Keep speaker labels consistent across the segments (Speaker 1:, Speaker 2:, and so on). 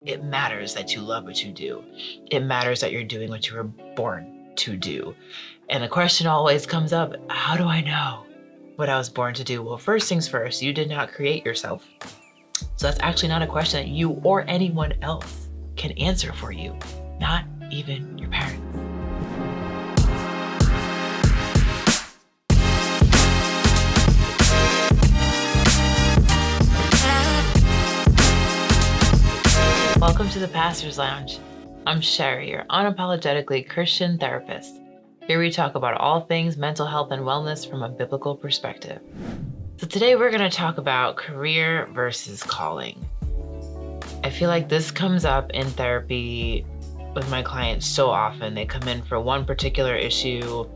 Speaker 1: It matters that you love what you do. It matters that you're doing what you were born to do. And the question always comes up, how do I know what I was born to do? Well, first things first, you did not create yourself. So that's actually not a question that you or anyone else can answer for you, not even your parents. Welcome to the Pastor's Lounge. I'm Sheri, your unapologetically Christian therapist. Here we talk about all things mental health and wellness from a biblical perspective. So today we're going to talk about career versus calling. I feel like this comes up in therapy with my clients so often. They come in for one particular issue,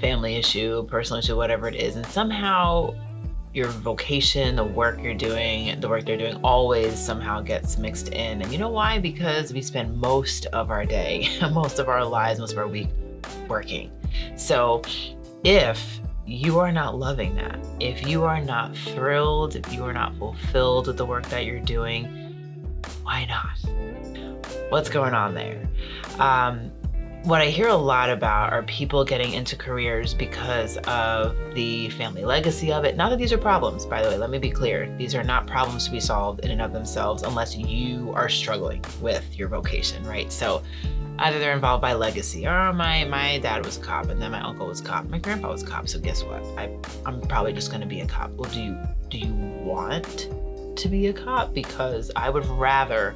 Speaker 1: family issue, personal issue, whatever it is, and somehow your vocation, the work they're doing always somehow gets mixed in. And you know why? Because we spend most of our day, most of our lives, most of our week working. So if you are not loving that, if you are not thrilled, if you are not fulfilled with the work that you're doing, why not? What's going on there? What I hear a lot about are people getting into careers because of the family legacy of it. Not that these are problems, by the way, let me be clear. These are not problems to be solved in and of themselves unless you are struggling with your vocation, right? So either they're involved by legacy, or my dad was a cop and then my uncle was a cop, my grandpa was a cop, so guess what? I'm probably just gonna be a cop. Well, do you want to be a cop? Because I would rather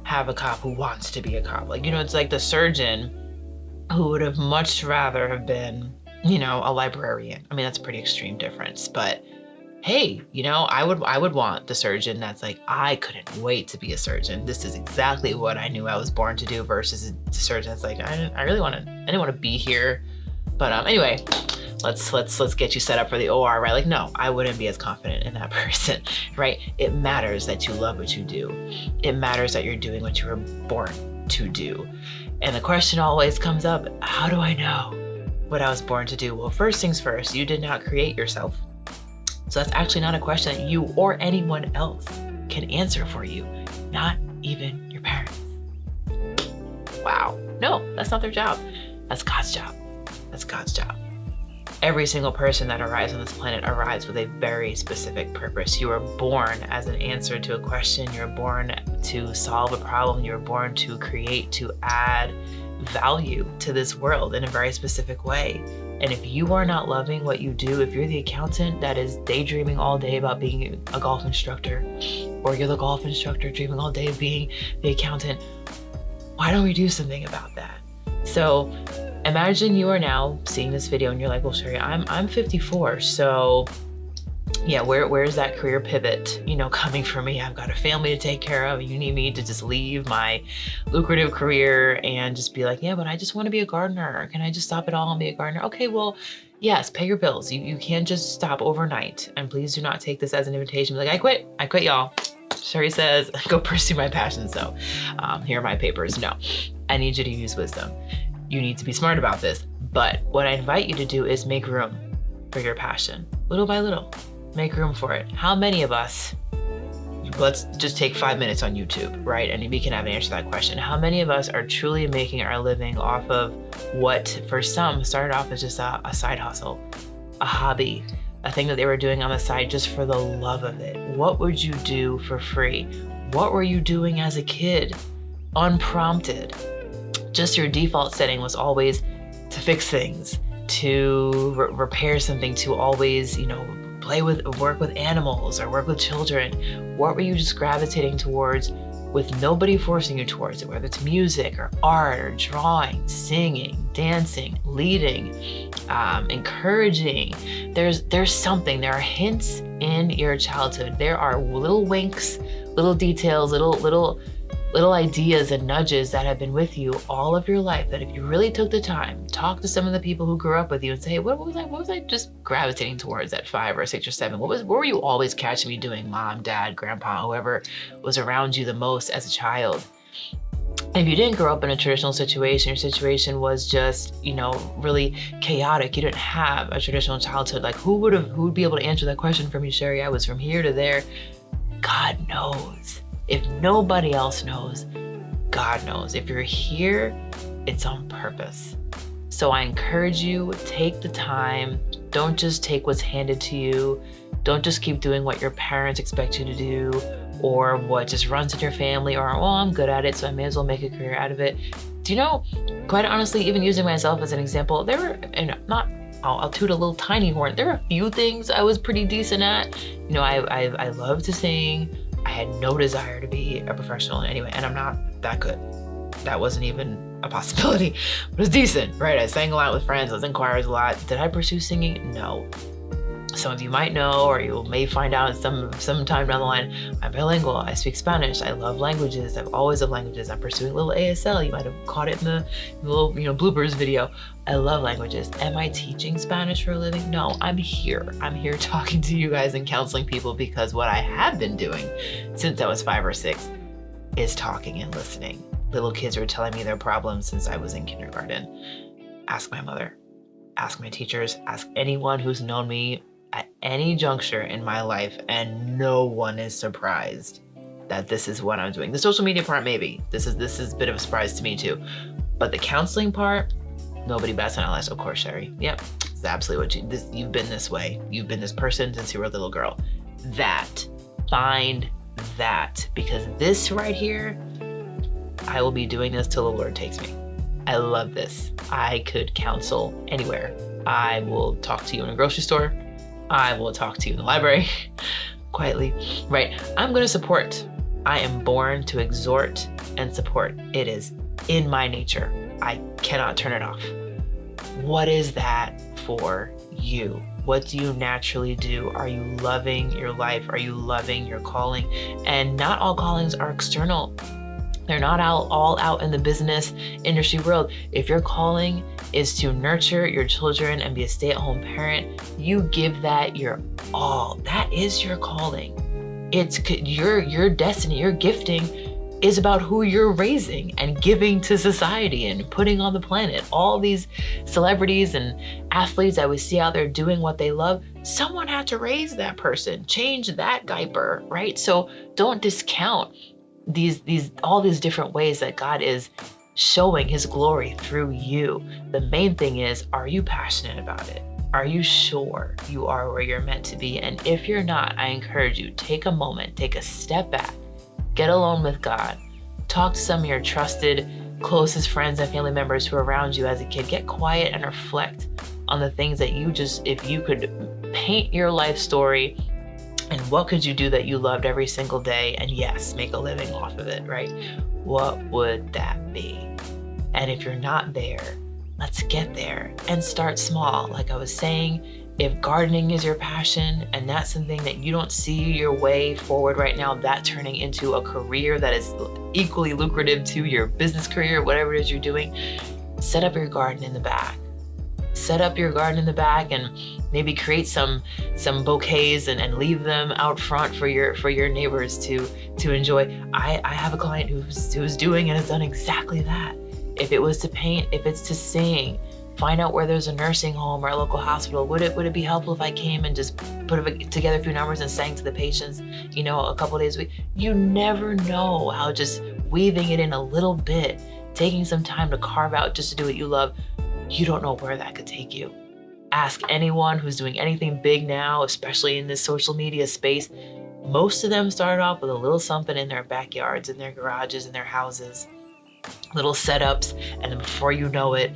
Speaker 1: have a cop who wants to be a cop. It's like the surgeon who would have much rather have been, a librarian. I mean, that's a pretty extreme difference, but hey, I would want the surgeon that's like, I couldn't wait to be a surgeon. This is exactly what I knew I was born to do, versus the surgeon that's like, I didn't want to be here. But anyway, let's get you set up for the OR, right? Like, no, I wouldn't be as confident in that person, right? It matters that you love what you do. It matters that you're doing what you were born to do. And the question always comes up, how do I know what I was born to do? Well, first things first, you did not create yourself. So that's actually not a question that you or anyone else can answer for you, not even your parents. Wow. No, that's not their job. That's God's job. That's God's job. Every single person that arrives on this planet arrives with a very specific purpose. You are born as an answer to a question. You're born to solve a problem. You're born to create, to add value to this world in a very specific way. And if you are not loving what you do, if you're the accountant that is daydreaming all day about being a golf instructor, or you're the golf instructor dreaming all day of being the accountant, why don't we do something about that? So imagine you are now seeing this video and you're like, well, Sheri, I'm 54. So yeah, where's that career pivot, coming for me? I've got a family to take care of. You need me to just leave my lucrative career and just be like, yeah, but I just want to be a gardener. Can I just stop it all and be a gardener? Okay, well, yes, pay your bills. You can't just stop overnight. And please do not take this as an invitation. Be like, I quit, y'all. Sheri says, go pursue my passions though. Here are my papers. No, I need you to use wisdom. You need to be smart about this. But what I invite you to do is make room for your passion, little by little. Make room for it. How many of us, let's just take 5 minutes on YouTube, right? And we can have an answer to that question. How many of us are truly making our living off of what for some started off as just a side hustle, a hobby, a thing that they were doing on the side just for the love of it? What would you do for free? What were you doing as a kid, unprompted? Just your default setting was always to fix things, to repair something, to always, work with animals or work with children. What were you just gravitating towards with nobody forcing you towards it, whether it's music or art or drawing, singing, dancing, leading, encouraging? There's something, there are hints in your childhood. There are little winks, little details, little ideas and nudges that have been with you all of your life, that if you really took the time, talk to some of the people who grew up with you and say, what was I just gravitating towards at 5 or 6 or 7? What were you always catching me doing, mom, dad, grandpa, whoever was around you the most as a child? If you didn't grow up in a traditional situation, your situation was just, really chaotic. You didn't have a traditional childhood. Like who would be able to answer that question for me, Sheri? I was from here to there. God knows. If nobody else knows, God knows. If you're here, it's on purpose. So I encourage you, take the time. Don't just take what's handed to you. Don't just keep doing what your parents expect you to do or what just runs in your family or, well, I'm good at it, so I may as well make a career out of it. Do you know, quite honestly, even using myself as an example, there were, and I'll toot a little tiny horn. There were a few things I was pretty decent at. You know, I love to sing. I had no desire to be a professional anyway, and I'm not that good. That wasn't even a possibility, but it was decent, right? I sang a lot with friends. I was in choirs a lot. Did I pursue singing? No. Some of you might know, or you may find out sometime down the line, I'm bilingual. I speak Spanish. I love languages. I've always loved languages. I'm pursuing a little ASL. You might have caught it in the little, bloopers video. I love languages. Am I teaching Spanish for a living? No, I'm here. I'm here talking to you guys and counseling people because what I have been doing since I was 5 or 6 is talking and listening. Little kids were telling me their problems since I was in kindergarten. Ask my mother, ask my teachers, ask anyone who's known me at any juncture in my life, and no one is surprised that this is what I'm doing. The social media part, maybe. This is a bit of a surprise to me too. But the counseling part, nobody bats an eyelash. Of course, Sheri. Yep, it's absolutely what you've been this way. You've been this person since you were a little girl. Find that, because this right here, I will be doing this till the Lord takes me. I love this. I could counsel anywhere. I will talk to you in a grocery store. I will talk to you in the library, quietly, right? I'm going to support. I am born to exhort and support. It is in my nature. I cannot turn it off. What is that for you? What do you naturally do? Are you loving your life? Are you loving your calling? And not all callings are external. They're not all out in the business industry world. If your calling is to nurture your children and be a stay-at-home parent, you give that your all. That is your calling. It's your destiny, your gifting is about who you're raising and giving to society and putting on the planet. All these celebrities and athletes that we see out there doing what they love, someone had to raise that person, change that diaper, right? So don't discount all these different ways that God is showing his glory through you. The main thing is, are you passionate about it? Are you sure you are where you're meant to be? And if you're not, I encourage you, take a moment, take a step back, get alone with God, talk to some of your trusted, closest friends and family members who are around you as a kid. Get quiet and reflect on the things that if you could paint your life story, and what could you do that you loved every single day, and yes, make a living off of it, right? What would that be? And if you're not there, let's get there and start small. Like I was saying, if gardening is your passion and that's something that you don't see your way forward right now, that turning into a career that is equally lucrative to your business career, whatever it is you're doing, set up your garden in the back. Set up your garden in the back and maybe create some bouquets and leave them out front for your neighbors to enjoy. I have a client who's doing and has done exactly that. If it was to paint, if it's to sing, find out where there's a nursing home or a local hospital. Would it be helpful if I came and just put together a few numbers and sang to the patients, a couple of days a week? You never know how just weaving it in a little bit, taking some time to carve out just to do what you love, you don't know where that could take you. Ask anyone who's doing anything big now, especially in this social media space. Most of them started off with a little something in their backyards, in their garages, in their houses, little setups, and then before you know it,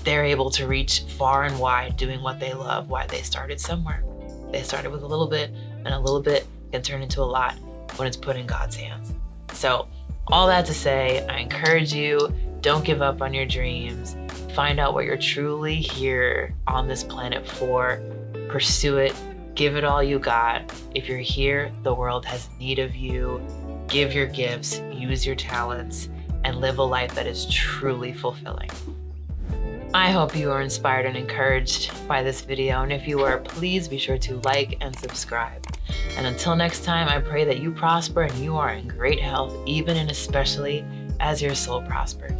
Speaker 1: they're able to reach far and wide doing what they love. Why? They started somewhere. They started with a little bit, and a little bit can turn into a lot when it's put in God's hands. So all that to say, I encourage you, don't give up on your dreams. Find out what you're truly here on this planet for. Pursue it. Give it all you got. If you're here, the world has need of you. Give your gifts, use your talents, and live a life that is truly fulfilling. I hope you are inspired and encouraged by this video. And if you are, please be sure to like and subscribe. And until next time, I pray that you prosper and you are in great health, even and especially as your soul prospers.